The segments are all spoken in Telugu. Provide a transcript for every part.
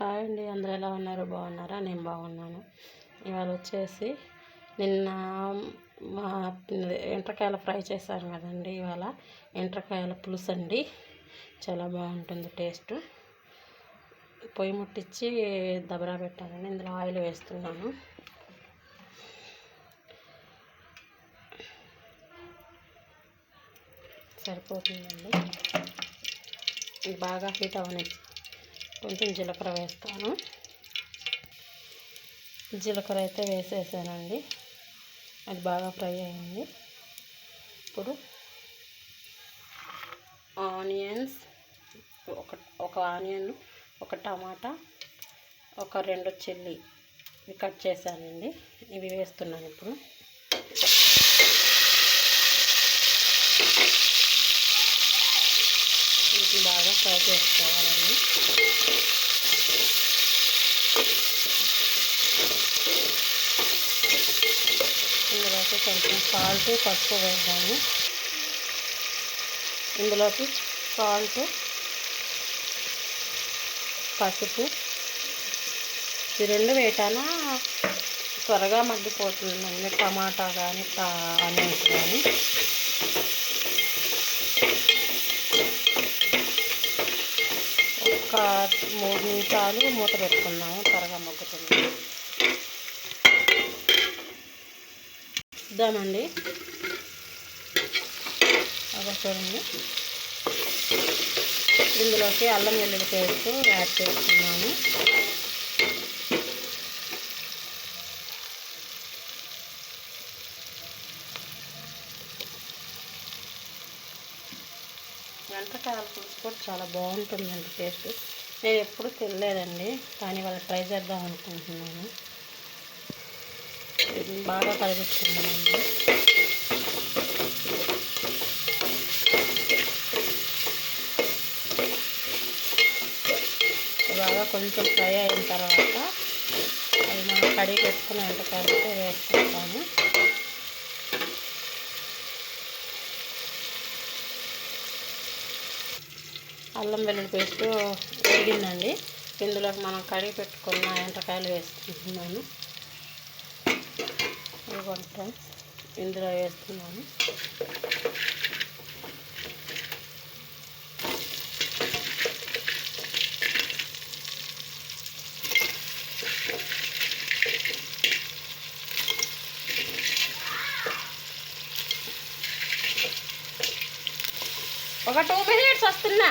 హాయ్ అండి, అందరూ ఎలా ఉన్నారు? బాగున్నారా? నేను బాగున్నాను. ఇవాళ వచ్చేసి నిన్న మా ఎండ్రకాయల ఫ్రై చేశాను కదండి. ఇవాళ ఎండ్రకాయల పులుసు అండి. చాలా బాగుంటుంది టేస్ట్. పొయ్యి ముట్టించి దబరా పెట్టానండి. ఇందులో ఆయిల్ వేస్తున్నాను. సరిపోతుందండి. ఇది బాగా హీట్ అవని కొంచెం జీలకర్ర వేస్తాను. జీలకర్ర అయితే వేసేసానండి. అది బాగా ఫ్రై అయింది. ఇప్పుడు ఆనియన్స్, ఒక ఆనియన్, ఒక టమాటా, ఒక 2 చిల్లీ కట్ చేశానండి. ఇవి వేస్తున్నాను. ఇప్పుడు వీటిని బాగా ఫ్రై చేసుకోవాలండి. ఇందులోకి కొంచెం సాల్ట్, పసుపు వేద్దాము. ఇందులోకి సాల్ట్, పసుపు ఈ 2 వేయటానా త్వరగా మగ్గిపోతుందండి. టమాటా కానీ ఆనియన్స్ కానీ. ఒక 3 నిమిషాలు మూత పెట్టుకున్నాము, త్వరగా మగ్గుతుంది. ఇద్దామండి. అలా చూడండి. ఇందులోకి అల్లం వెల్లుల్లి పేస్ట్ యాడ్ చేస్తున్నాము. ఎండ్రకాయల పులుసు కూడా చాలా బాగుంటుందండి టేస్ట్. నేను ఎప్పుడు తినలేదండి, కానీ వాళ్ళు ట్రై చేద్దాం అనుకుంటున్నాను. బాగా కలిపించుకున్నామండి. బాగా కొంచెం ఫ్రై అయిన తర్వాత అది మనం కడిగి పెట్టుకుని ఎండ్రకాయలు అయితే వేసుకుంటాము. అల్లం వెల్లుల్లి పేస్ట్ వేగిందండి. ఇందులోకి మనం కడిగి పెట్టుకున్న ఎండ్రకాయలు వేసుకుంటున్నాను. ఇందులో వేస్తున్నాను. ఒక 2 మినిట్స్ వస్తున్నా.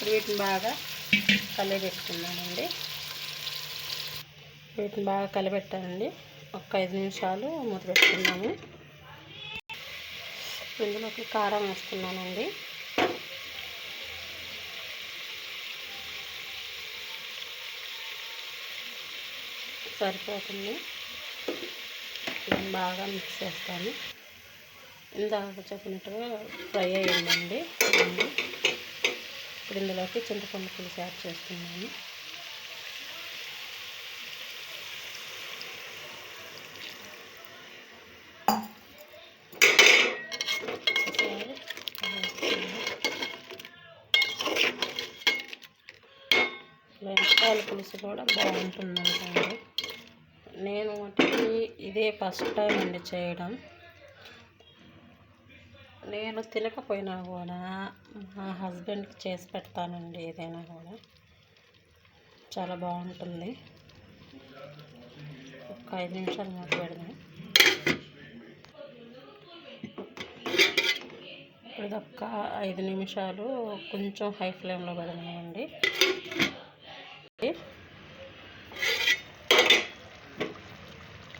వీటిని బాగా కలిపెట్టుకున్నానండి. వీటిని బాగా కలిపెట్టానండి. ఒక 5 నిమిషాలు మూత పెట్టుకున్నాము. ఇందులోకి కారం వేస్తున్నానండి. సరిపోతుంది. నేను బాగా మిక్స్ చేస్తాను. ఇందాక చెప్పినట్టుగా ఫ్రై అయ్యిందండి. ఇప్పుడు ఇందులోకి చింతపండు పులుసు యాడ్ చేస్తున్నాను. ఎండ్రకాయల పులుసు కూడా బాగుంటుందండి. నేను ఇదే ఫస్ట్ టైం అండి చేయడం. నేను తినకపోయినా కూడా మా హస్బెండ్కి చేసి పెడతానండి. ఏదైనా కూడా చాలా బాగుంటుంది. ఒక 5 నిమిషాలు మూత పెడదాం. ఇప్పుడు ఒక 5 నిమిషాలు కొంచెం హై ఫ్లేమ్లో పెడదామండి.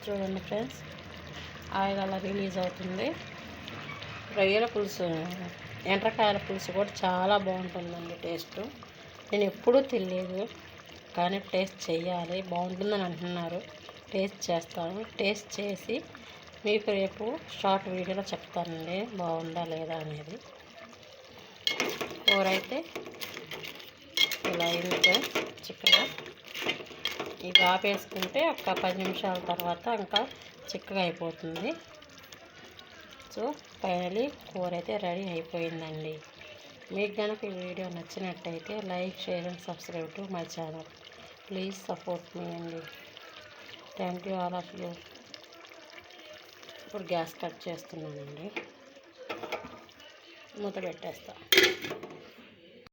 చూడండి ఫ్రెండ్స్, ఆయిల్ అలా రిలీజ్ అవుతుంది. రొయ్యల పులుసు, ఎండ్రకాయల పులుసు కూడా చాలా బాగుంటుందండి టేస్ట్. నేను ఎప్పుడూ తినలేదు, కానీ టేస్ట్ చేయాలి. బాగుంటుందని అంటున్నారు. టేస్ట్ చేస్తాను. టేస్ట్ చేసి మీకు రేపు షార్ట్ వీడియోలో చెప్తానండి బాగుందా లేదా అనేది. కూర అయితే ఇలా అయింది చిక్కగా. ఇది ఆపేసుకుంటే ఒక 10 నిమిషాల తర్వాత ఇంకా చిక్కగా అయిపోతుంది. సో ఫైనలీ కూర అయితే రెడీ అయిపోయిందండి. మీకు కనుక ఈ వీడియో నచ్చినట్టయితే like, share and subscribe to my channel. Please support మీ అండి. Thank you all of you. ఇప్పుడు గ్యాస్ కట్ చేస్తున్నానండి, మూత పెట్టేస్తా.